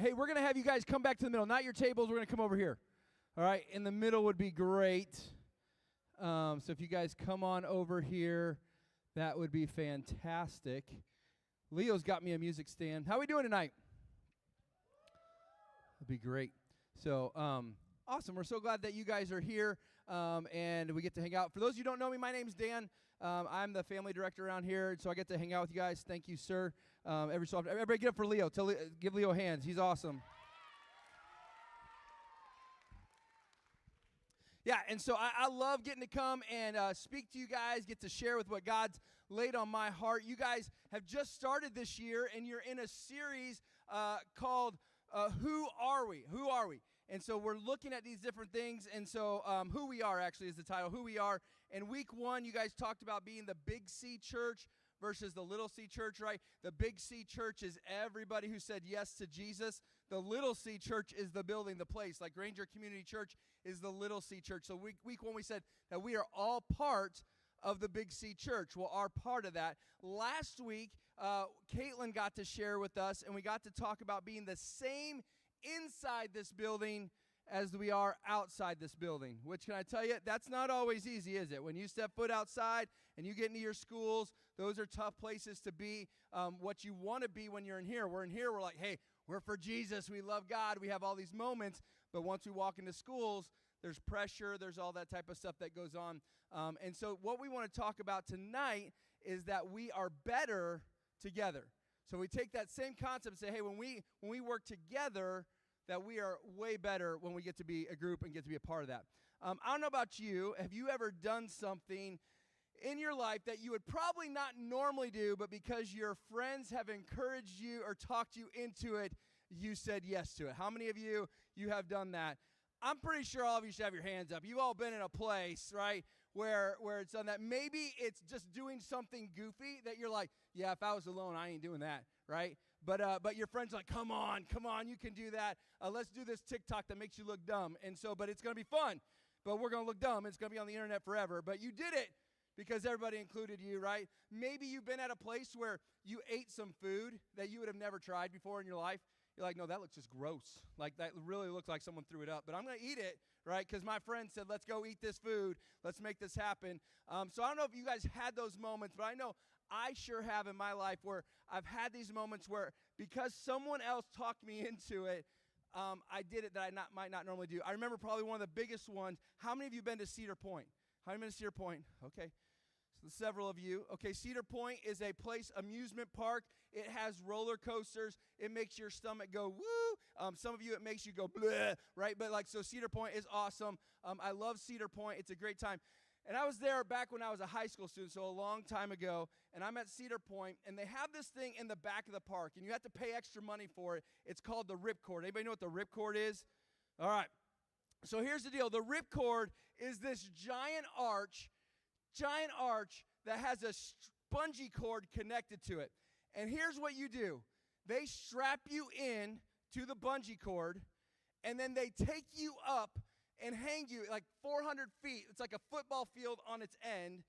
Hey, we're going to have you guys come back to the middle. Not your tables. We're going to come over here. All right, in the middle would be great. So if you guys come on over here, that would be fantastic. Leo's got me a music stand. How are we doing tonight? That'd be great. So, awesome. We're so glad that you guys are here, and we get to hang out. For those of you who don't know me, my name's Dan. I'm the family director around here, so I get to hang out with you guys. Thank you, sir. Every so often, everybody get up for Leo. Give Leo hands. He's awesome. Yeah, and so I love getting to come and speak to you guys, get to share with what God's laid on my heart. You guys have just started this year, and you're in a series called Who Are We? Who Are We? And so we're looking at these different things, and so Who We Are actually is the title, Who We Are. In week 1, you guys talked about being the Big C church versus the Little C church, right? The Big C church is everybody who said yes to Jesus. The Little C church is the building, the place. Like Granger Community Church is the Little C church. So week 1, we said that we are all part of the Big C church. Well, are part of that. Last week, Caitlin got to share with us, and we got to talk about being the same inside this building as we are outside this building, which, can I tell you, that's not always easy, is it? When you step foot outside and you get into your schools, those are tough places to be. What you want to be when you're in here, we're like, hey, we're for Jesus, we love God, we have all these moments, but once we walk into schools, there's pressure, there's all that type of stuff that goes on. And so what we want to talk about tonight is that we are better together. So we take that same concept and say, hey, when we work together, that we are way better when we get to be a group and get to be a part of that. I don't know about you. Have you ever done something in your life that you would probably not normally do, but because your friends have encouraged you or talked you into it, you said yes to it? How many of you have done that? I'm pretty sure all of you should have your hands up. You've all been in a place, right, where it's done that. Maybe it's just doing something goofy that you're like, yeah, if I was alone, I ain't doing that, right? But your friend's like, come on, you can do that. Let's do this TikTok that makes you look dumb. And so, but it's going to be fun. But we're going to look dumb. It's going to be on the internet forever. But you did it because everybody included you, right? Maybe you've been at a place where you ate some food that you would have never tried before in your life. You're like, no, that looks just gross. Like, that really looks like someone threw it up. But I'm going to eat it, right? Because my friend said, let's go eat this food. Let's make this happen. So I don't know if you guys had those moments, but I know I sure have in my life where I've had these moments where because someone else talked me into it, I did it that I might not normally do. I remember probably one of the biggest ones. How many of you have been to Cedar Point? How many been to Cedar Point? Okay. So several of you. Okay, Cedar Point is a place, amusement park. It has roller coasters. It makes your stomach go woo. Some of you, it makes you go bleh, right? But so Cedar Point is awesome. I love Cedar Point. It's a great time. And I was there back when I was a high school student, so a long time ago, and I'm at Cedar Point, and they have this thing in the back of the park, and you have to pay extra money for it. It's called the ripcord. Anybody know what the ripcord is? All right. So here's the deal. The ripcord is this giant arch that has a bungee cord connected to it. And here's what you do. They strap you in to the bungee cord, and then they take you up and hang you like 400 feet. It's like a football field on its end.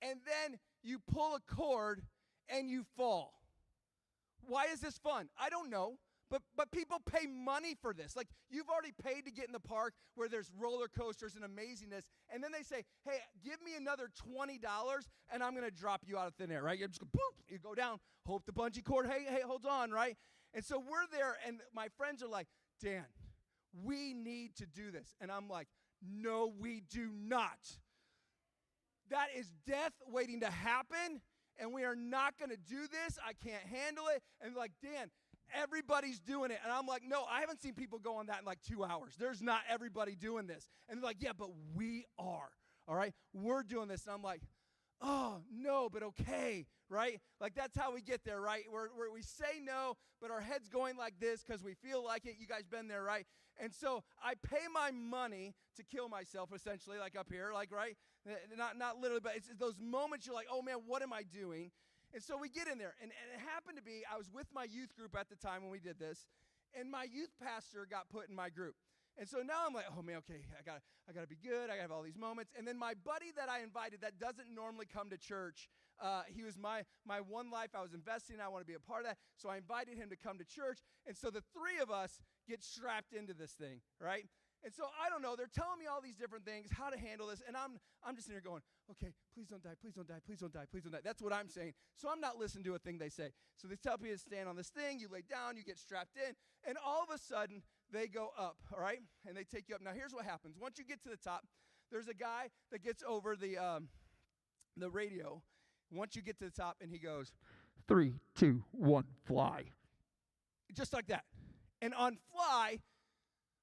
And then you pull a cord and you fall. Why is this fun? I don't know. But people pay money for this. Like, you've already paid to get in the park where there's roller coasters and amazingness. And then they say, hey, give me another $20 and I'm going to drop you out of thin air, right? You just go, boop, you go down, hope the bungee cord, hey, hold on, right? And so we're there, and my friends are like, Dan, we need to do this. And I'm like, no, we do not. That is death waiting to happen, and we are not going to do this. I can't handle it. And they're like, Dan, everybody's doing it. And I'm like, no, I haven't seen people go on that in like 2 hours. There's not everybody doing this. And they're like, yeah, but we are, all right? We're doing this. And I'm like, oh, no, but okay, right? Like, that's how we get there, right? We say no, but our head's going like this because we feel like it. You guys been there, right? And so I pay my money to kill myself, essentially, like up here, like, right? Not literally, but it's those moments you're like, oh, man, what am I doing? And so we get in there, and it happened to be, I was with my youth group at the time when we did this, and my youth pastor got put in my group. And so now I'm like, oh, man, okay, I gotta be good. I gotta have all these moments. And then my buddy that I invited that doesn't normally come to church He was my one life I was investing in. I want to be a part of that. So I invited him to come to church. And so the three of us get strapped into this thing, right? And so I don't know. They're telling me all these different things, how to handle this. And I'm just sitting here going, okay, please don't die, please don't die, please don't die, please don't die. That's what I'm saying. So I'm not listening to a thing they say. So they tell me to stand on this thing. You lay down, you get strapped in. And all of a sudden, they go up, all right? And they take you up. Now, here's what happens. Once you get to the top, there's a guy that gets over the radio. Once you get to the top, and he goes, 3, 2, 1, fly. Just like that. And on fly,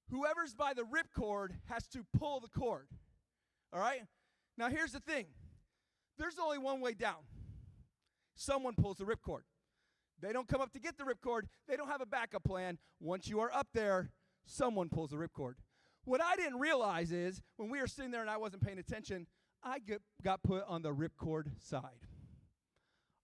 whoever's by the ripcord has to pull the cord. All right? Now, here's the thing. There's only one way down. Someone pulls the ripcord. They don't come up to get the ripcord. They don't have a backup plan. Once you are up there, someone pulls the ripcord. What I didn't realize is, when we were sitting there and I wasn't paying attention, I got put on the ripcord side.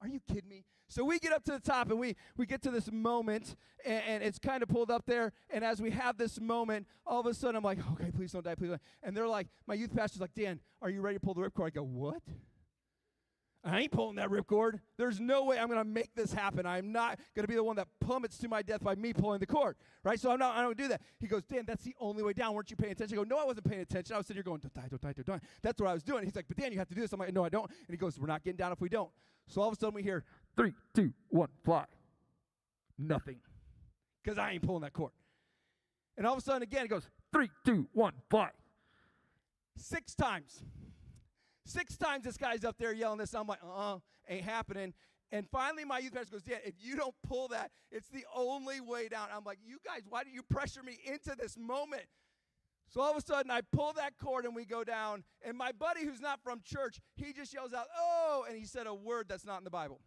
Are you kidding me? So we get up to the top, and we get to this moment, and it's kind of pulled up there, and as we have this moment, all of a sudden I'm like, okay, please don't die, please don't die. And they're like, my youth pastor's like, Dan, are you ready to pull the ripcord? I go, what? I ain't pulling that ripcord. There's no way I'm going to make this happen. I'm not going to be the one that plummets to my death by me pulling the cord, right? So I don't do that. He goes, Dan, that's the only way down. Weren't you paying attention? I go, no, I wasn't paying attention. I was sitting here going, don't die, don't die, don't die. That's what I was doing. He's like, but Dan, you have to do this. I'm like, no, I don't. And he goes, we're not getting down if we don't. So all of a sudden we hear, 3, 2, 1, fly. Nothing. Because I ain't pulling that cord. And all of a sudden again, it goes, 3, 2, 1, fly. 6 times. 6 times this guy's up there yelling this. I'm like, ain't happening. And finally my youth pastor goes, Dan, if you don't pull that, it's the only way down. I'm like, you guys, why do you pressure me into this moment? So all of a sudden I pull that cord and we go down. And my buddy who's not from church, he just yells out, oh, and he said a word that's not in the Bible.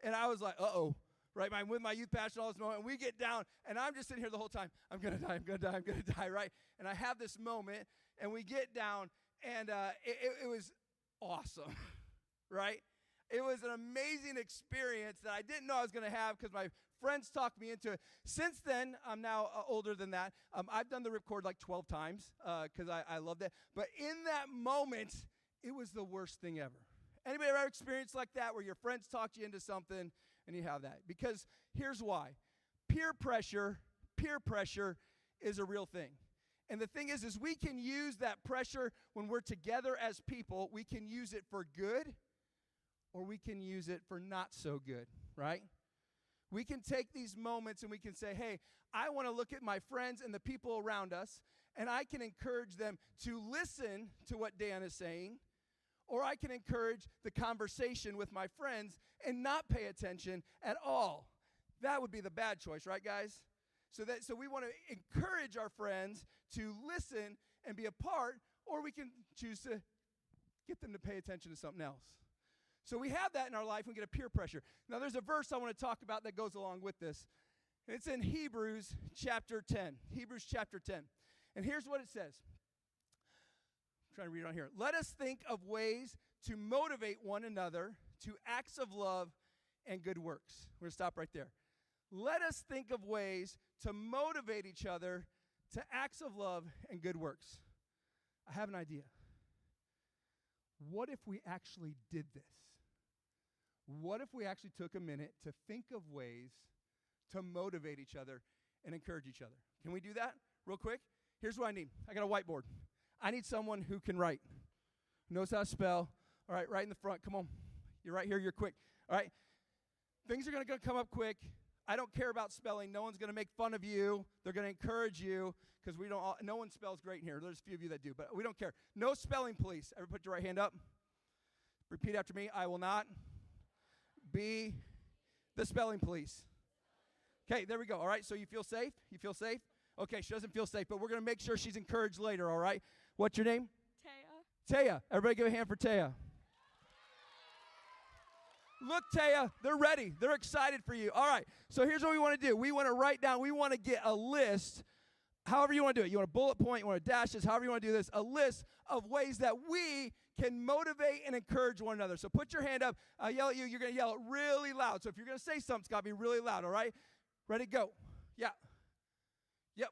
And I was like, uh-oh. Right, I'm with my youth pastor all this moment, and we get down, and I'm just sitting here the whole time. I'm going to die, I'm going to die, I'm going to die, right? And I have this moment, and we get down, and it was awesome, right? It was an amazing experience that I didn't know I was going to have because my friends talked me into it. Since then, I'm now older than that. I've done the ripcord like 12 times because I loved it. But in that moment, it was the worst thing ever. Anybody ever experienced like that where your friends talked you into something and you have that? Because here's why. Peer pressure is a real thing. And the thing is we can use that pressure when we're together as people. We can use it for good or we can use it for not so good, right? We can take these moments and we can say, hey, I want to look at my friends and the people around us, and I can encourage them to listen to what Dan is saying, or I can encourage the conversation with my friends and not pay attention at all. That would be the bad choice, right, guys? So we want to encourage our friends to listen and be a part, or we can choose to get them to pay attention to something else. So we have that in our life. We get a peer pressure. Now, there's a verse I want to talk about that goes along with this. It's in Hebrews chapter 10. Hebrews chapter 10. And here's what it says. I'm trying to read it on here. Let us think of ways to motivate one another to acts of love and good works. We're going to stop right there. Let us think of ways to motivate each other to acts of love and good works. I have an idea. What if we actually did this? What if we actually took a minute to think of ways to motivate each other and encourage each other? Can we do that real quick? Here's what I need. I got a whiteboard. I need someone who can write, knows how to spell. All right, right in the front. Come on. You're right here. You're quick. All right. Things are going to come up quick. I don't care about spelling. No one's going to make fun of you. They're going to encourage you because no one spells great in here. There's a few of you that do, but we don't care. No spelling, please. Everybody put your right hand up. Repeat after me. I will not be the spelling police. Okay, there we go. All right, so you feel safe? You feel safe? Okay, she doesn't feel safe, but we're going to make sure she's encouraged later, all right? What's your name? Taya. Taya. Everybody give a hand for Taya. Look, Taya, they're ready. They're excited for you. All right, so here's what we want to do. We want to write down, we want to get a list, however you want to do it. You want a bullet point, you want to dash this, however you want to do this, a list of ways that we can motivate and encourage one another. So put your hand up. I'll yell at you. You're going to yell it really loud. So if you're going to say something, it's got to be really loud, all right? Ready, go. Yeah. Yep.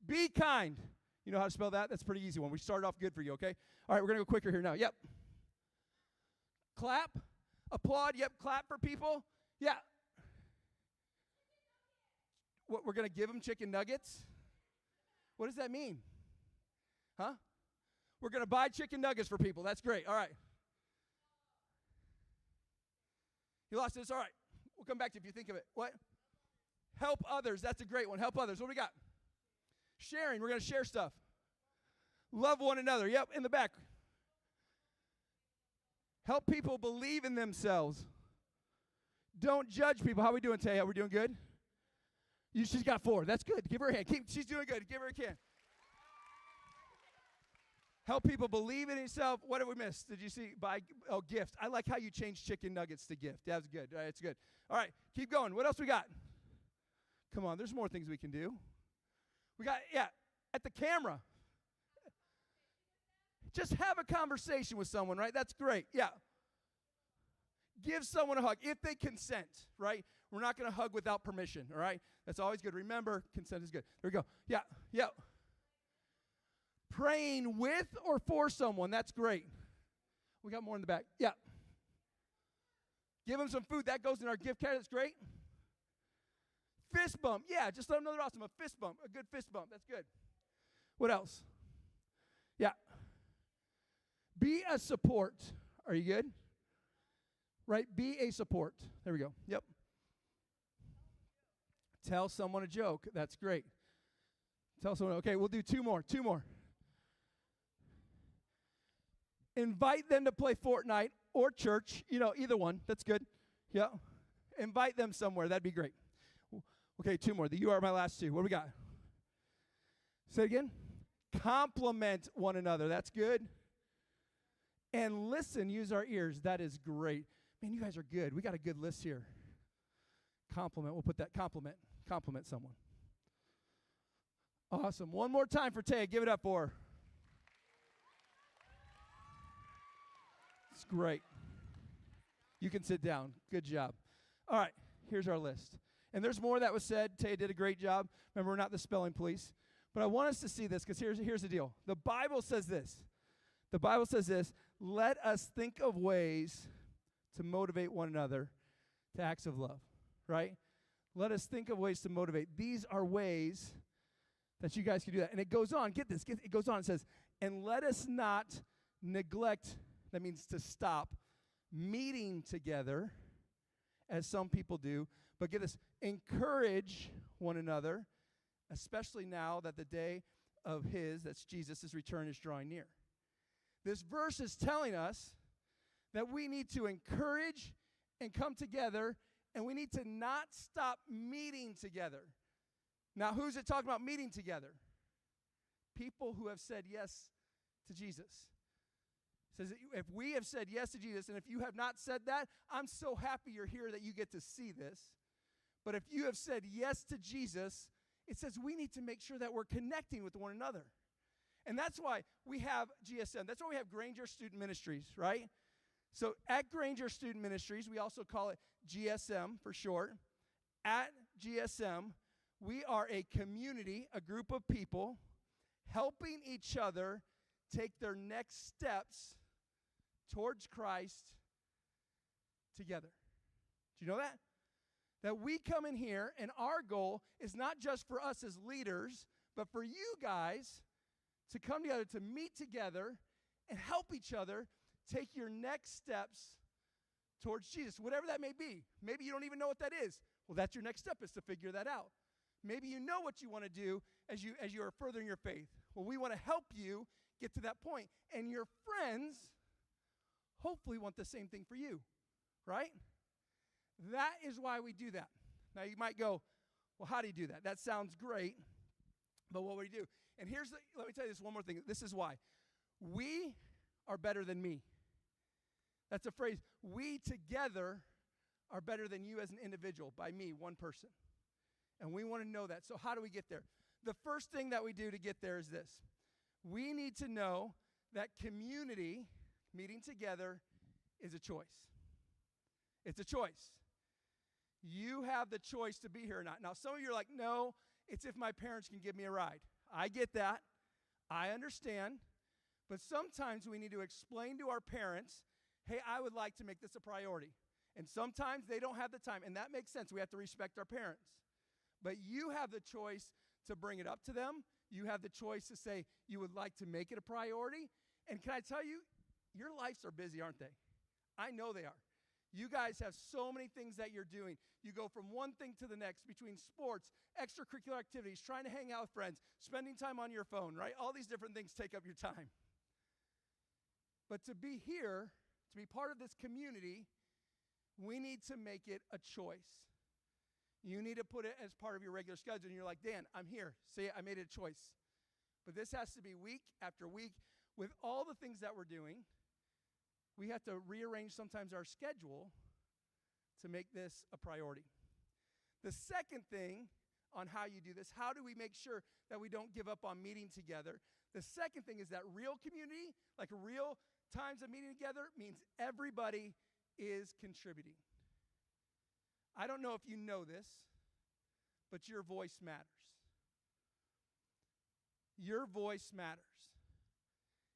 Be kind. You know how to spell that? That's a pretty easy one. We started off good for you, okay? All right, we're going to go quicker here now. Yep. Clap Applaud, yep, clap for people. Yeah. What, we're going to give them chicken nuggets? What does that mean? Huh? We're going to buy chicken nuggets for people. That's great. All right. You lost this? All right. We'll come back to it if you think of it. What? Help others. That's a great one. Help others. What do we got? Sharing. We're going to share stuff. Love one another. Yep, in the back. Help people believe in themselves. Don't judge people. How are we doing, Taya? We're doing good? She's got 4. That's good. Give her a hand. She's doing good. Give her a can. Help people believe in yourself. What did we miss? Did you see? Gift. I like how you changed chicken nuggets to gift. That was good. All right, it's good. All right, keep going. What else we got? Come on, there's more things we can do. We got, at the camera. Just have a conversation with someone, right? That's great. Yeah. Give someone a hug if they consent, right? We're not going to hug without permission, all right? That's always good. Remember, consent is good. There we go. Yeah. Praying with or for someone, that's great. We got more in the back. Yeah. Give them some food. That goes in our gift card. That's great. Fist bump. Yeah, just let them know they're awesome. A fist bump. A good fist bump. That's good. What else? Yeah. Be a support. Are you good? Right? Be a support. There we go. Yep. Tell someone a joke. That's great. Tell someone. Okay, we'll do 2 more. 2 more. Invite them to play Fortnite or church. Either one. That's good. Yeah. Invite them somewhere. That'd be great. Okay, 2 more. You are my last 2. What do we got? Say it again. Compliment one another. That's good. And listen, use our ears. That is great. Man, you guys are good. We got a good list here. Compliment. We'll put that compliment. Compliment someone. Awesome. One more time for Taya. Give it up for her. It's great. You can sit down. Good job. All right, here's our list. And there's more that was said. Taya did a great job. Remember, we're not the spelling police. But I want us to see this because here's the deal. The Bible says this. The Bible says this. Let us think of ways to motivate one another to acts of love, right? Let us think of ways to motivate. These are ways that you guys can do that. And it goes on. Get this. It goes on. It says, and let us not neglect, that means to stop, meeting together as some people do. But get this, encourage one another, especially now that the day of that's Jesus' return is drawing near. This verse is telling us that we need to encourage and come together, and we need to not stop meeting together. Now, who's it talking about meeting together? People who have said yes to Jesus. It says that if we have said yes to Jesus, and if you have not said that, I'm so happy you're here that you get to see this. But if you have said yes to Jesus, it says we need to make sure that we're connecting with one another. And that's why we have GSM. That's why we have Granger Student Ministries, right? So at Granger Student Ministries, we also call it GSM for short. At GSM, we are a community, a group of people helping each other take their next steps towards Christ together. Do you know that? That we come in here and our goal is not just for us as leaders, but for you guys to come together, to meet together and help each other take your next steps towards Jesus, whatever that may be. Maybe you don't even know what that is. Well, that's your next step, is to figure that out. Maybe you know what you want to do as you are furthering your faith. Well, we want to help you get to that point. And your friends hopefully want the same thing for you, right? That is why we do that. Now, you might go, well, how do you do that? That sounds great, but what would you do? And let me tell you this one more thing. This is why. We are better than me. That's a phrase. We together are better than you as an individual, by me, one person. And we want to know that. So how do we get there? The first thing that we do to get there is this. We need to know that community, meeting together, is a choice. It's a choice. You have the choice to be here or not. Now, some of you are like, no, it's if my parents can give me a ride. I get that. I understand. But sometimes we need to explain to our parents hey, I would like to make this a priority. And sometimes they don't have the time, and that makes sense. We have to respect our parents. But you have the choice to bring it up to them. You have the choice to say you would like to make it a priority. And can I tell you, your lives are busy, aren't they? I know they are. You guys have so many things that you're doing. You go from one thing to the next between sports, extracurricular activities, trying to hang out with friends, spending time on your phone, right? All these different things take up your time. But to be here, to be part of this community, we need to make it a choice. You need to put it as part of your regular schedule. And you're like, Dan, I'm here. Say I made it a choice. But this has to be week after week. With all the things that we're doing, we have to rearrange sometimes our schedule to make this a priority. The second thing on how you do this, how do we make sure that we don't give up on meeting together? The second thing is that real community, like real times of meeting together, means everybody is contributing. I don't know if you know this, but your voice matters. Your voice matters.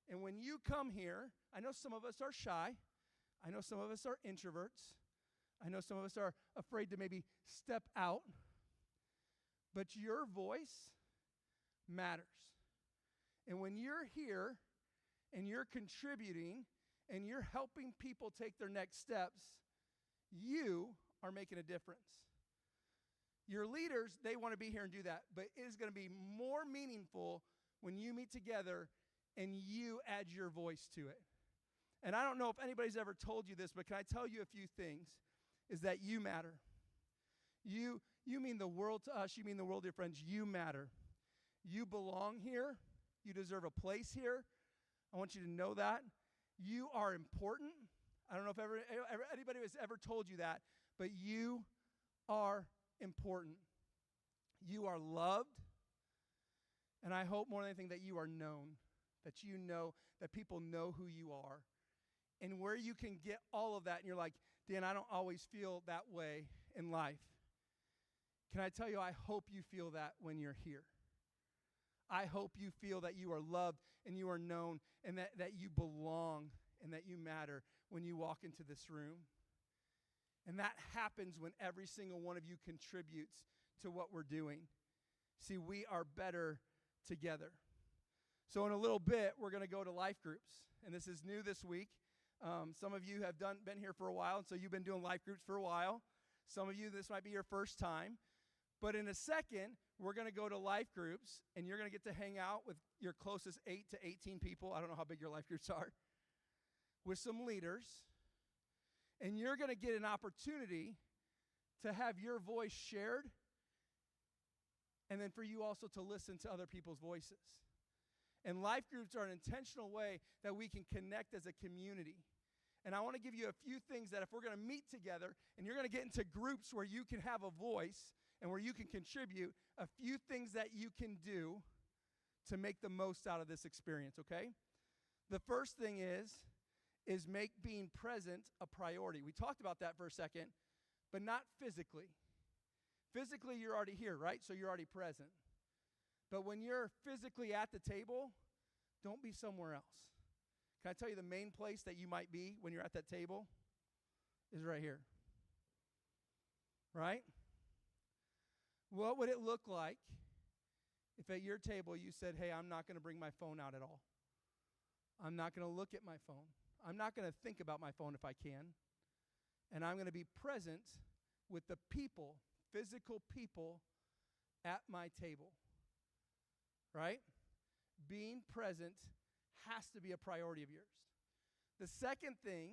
And when you come here, I know some of us are shy. I know some of us are introverts. I know some of us are afraid to maybe step out. But your voice matters. And when you're here and you're contributing and you're helping people take their next steps, you are making a difference. Your leaders, they want to be here and do that, but it is going to be more meaningful when you meet together and you add your voice to it. And I don't know if anybody's ever told you this, but can I tell you a few things? Is that you matter. You mean the world to us. You mean the world to your friends. You matter. You belong here. You deserve a place here. I want you to know that. You are important. I don't know if anybody has ever told you that, but you are important. You are loved. And I hope more than anything that you are known, that you know, that people know who you are. And where you can get all of that, and you're like, Dan, I don't always feel that way in life. Can I tell you, I hope you feel that when you're here. I hope you feel that you are loved and you are known and that you belong and that you matter when you walk into this room. And that happens when every single one of you contributes to what we're doing. See, we are better together. So in a little bit, we're going to go to life groups. And this is new this week. Some of you have been here for a while, and so you've been doing life groups for a while. Some of you, this might be your first time. But in a second, we're going to go to life groups, and you're going to get to hang out with your closest 8 to 18 people. I don't know how big your life groups are. With some leaders. And you're going to get an opportunity to have your voice shared, and then for you also to listen to other people's voices. And life groups are an intentional way that we can connect as a community. And I want to give you a few things that if we're going to meet together and you're going to get into groups where you can have a voice and where you can contribute, a few things that you can do to make the most out of this experience, okay? The first thing is make being present a priority. We talked about that for a second, but not physically. Physically, you're already here, right? So you're already present. But when you're physically at the table, don't be somewhere else. Can I tell you the main place that you might be when you're at that table is right here. Right? What would it look like if at your table you said, hey, I'm not going to bring my phone out at all. I'm not going to look at my phone. I'm not going to think about my phone if I can. And I'm going to be present with the people, physical people at my table. Right? Being present has to be a priority of yours. The second thing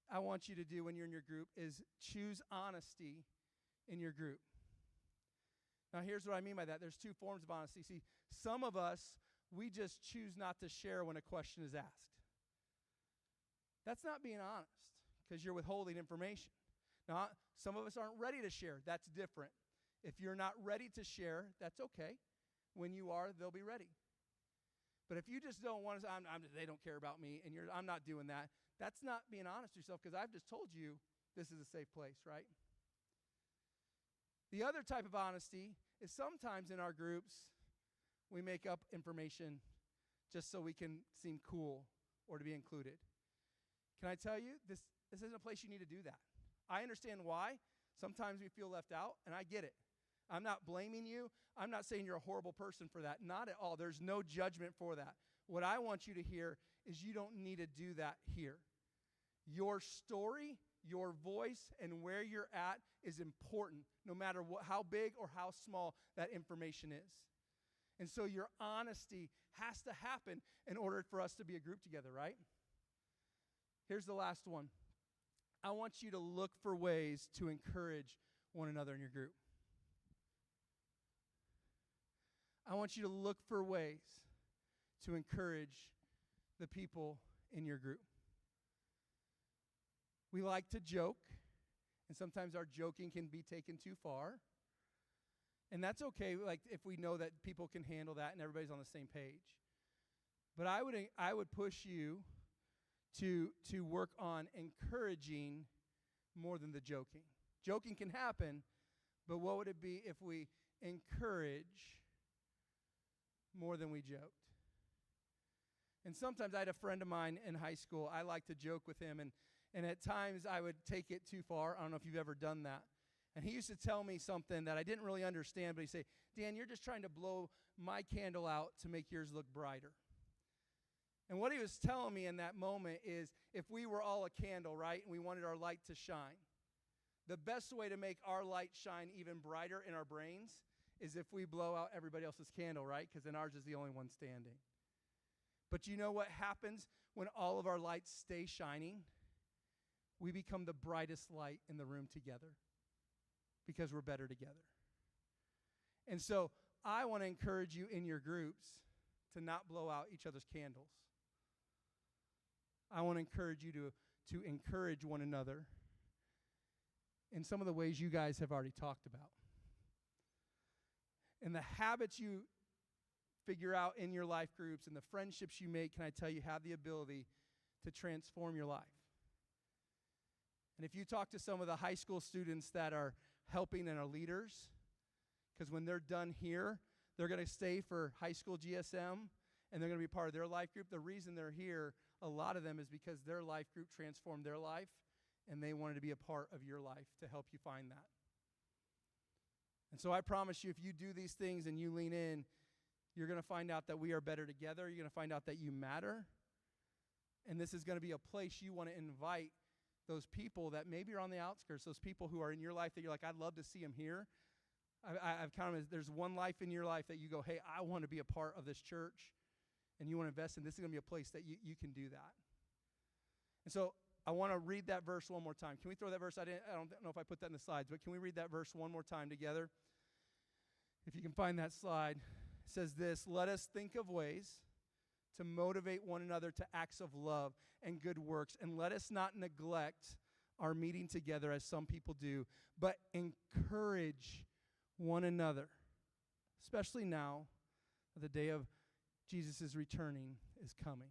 I want you to do when you're in your group is choose honesty in your group. Now, here's what I mean by that. There's two forms of honesty. See, some of us, we just choose not to share when a question is asked. That's not being honest because you're withholding information. Now, some of us aren't ready to share. That's different. If you're not ready to share, that's okay. When you are, they'll be ready. But if you just don't want to, they don't care about me, and I'm not doing that, that's not being honest with yourself because I've just told you this is a safe place, right? The other type of honesty is sometimes in our groups, we make up information just so we can seem cool or to be included. Can I tell you, this isn't a place you need to do that. I understand why. Sometimes we feel left out, and I get it. I'm not blaming you. I'm not saying you're a horrible person for that. Not at all. There's no judgment for that. What I want you to hear is you don't need to do that here. Your story, your voice, and where you're at is important, no matter how big or how small that information is. And so your honesty has to happen in order for us to be a group together, right? Here's the last one. I want you to look for ways to encourage one another in your group. I want you to look for ways to encourage the people in your group. We like to joke, and sometimes our joking can be taken too far. And that's okay, like if we know that people can handle that and everybody's on the same page. But I would push you to work on encouraging more than the joking. Joking can happen, but what would it be if we encourage more than we joked? And sometimes I had a friend of mine in high school. I like to joke with him, and at times I would take it too far. I don't know if you've ever done that. And he used to tell me something that I didn't really understand, but he'd say, Dan, you're just trying to blow my candle out to make yours look brighter. And what he was telling me in that moment is if we were all a candle, right, and we wanted our light to shine, the best way to make our light shine even brighter in our brains is if we blow out everybody else's candle, right, because then ours is the only one standing. But you know what happens when all of our lights stay shining? We become the brightest light in the room together because we're better together. And so I want to encourage you in your groups to not blow out each other's candles. I want to encourage you to encourage one another in some of the ways you guys have already talked about. And the habits you figure out in your life groups and the friendships you make, can I tell you, have the ability to transform your life. And if you talk to some of the high school students that are helping and are leaders, because when they're done here, they're going to stay for high school GSM, and they're going to be part of their life group. The reason they're here, a lot of them, is because their life group transformed their life, and they wanted to be a part of your life to help you find that. And so I promise you, if you do these things and you lean in, you're going to find out that we are better together. You're going to find out that you matter. And this is going to be a place you want to invite those people that maybe are on the outskirts, those people who are in your life that you're like, I'd love to see them here. I've kind of, there's one life in your life that you go, hey, I want to be a part of this church, and you want to invest in. This is going to be a place that you can do that. And so I want to read that verse one more time. Can we throw that verse? I don't know if I put that in the slides, but can we read that verse one more time together? If you can find that slide. It says this: let us think of ways to motivate one another to acts of love and good works, and let us not neglect our meeting together as some people do, but encourage one another, especially now the day of Jesus' returning is coming.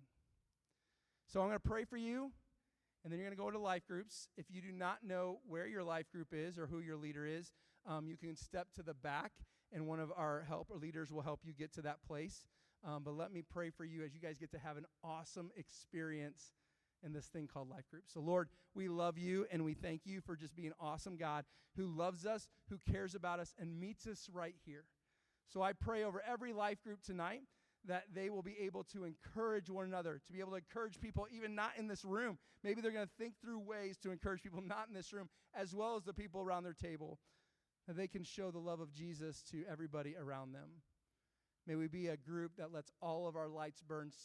So I'm going to pray for you, and then you're going to go to life groups. If you do not know where your life group is or who your leader is, you can step to the back, and one of our leaders will help you get to that place. But let me pray for you as you guys get to have an awesome experience in this thing called life group. So Lord, we love you, and we thank you for just being an awesome God who loves us, who cares about us, and meets us right here. So I pray over every life group tonight that they will be able to encourage one another, to be able to encourage people even not in this room. Maybe they're going to think through ways to encourage people not in this room, as well as the people around their table, that they can show the love of Jesus to everybody around them. May we be a group that lets all of our lights burn so